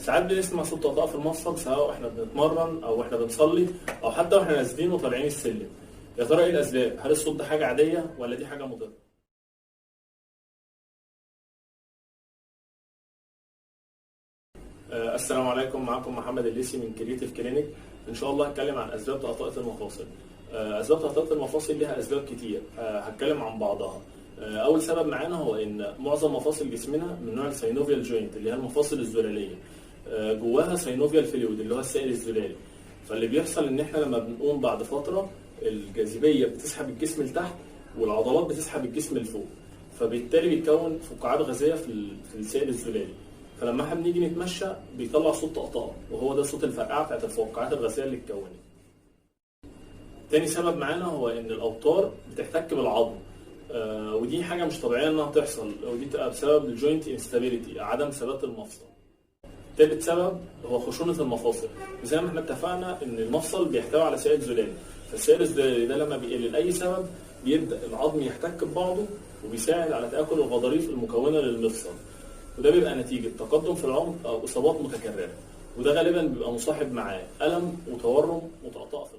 ساعات بنسمع صوت طقطقه في المفصل سواء احنا بنتمرن او احنا بنصلي او حتى واحنا نازلين وطالعين السلم. يا ترى ايه الاسباب؟ هل الصوت ده حاجه عاديه ولا دي حاجه مضره؟ السلام عليكم، معكم محمد الليثي من كريتيف كلينيك. ان شاء الله هتكلم عن اسباب طقطقه المفاصل. اسباب طقطقه المفاصل لها اسباب كتير، هتكلم عن بعضها. اول سبب معانا هو ان معظم مفاصل جسمنا من نوع الساينوفيال جوينت اللي هي المفاصل الزلاليه. جواها ساينوفيال فلويد اللي هو السائل الزلالي. فاللي بيحصل ان احنا لما بنقوم بعد فتره الجاذبيه بتسحب الجسم لتحت والعضلات بتسحب الجسم لفوق، فبالتالي بيتكون فقاعات غازيه في السائل الزلالي. فلما احنا بنيجي نتمشى بيطلع صوت طقطقه، وهو ده صوت الفرقعه بتاعت الفقاعات الغازيه اللي اتكونت. تاني سبب معانا هو ان الاوتار بتحتك بالعظم، ودي حاجه مش طبيعيه انها تحصل، ودي تبقى بسبب الجوينت انستابيليتي، عدم ثبات المفصل. تالت سبب هو خشونه المفاصل. زي ما احنا اتفقنا ان المفصل بيحتوي على سائل زلالي، فالسائل الزلالي ده لما بيقل لاي سبب بيبدا العظم يحتك ببعضه وبيساعد على تاكل الغضاريف المكونه للمفصل، وده بيبقى نتيجه تقدم في العمر او اصابات متكرره، وده غالبا بيبقى مصاحب معاه الم وتورم وطقطقه في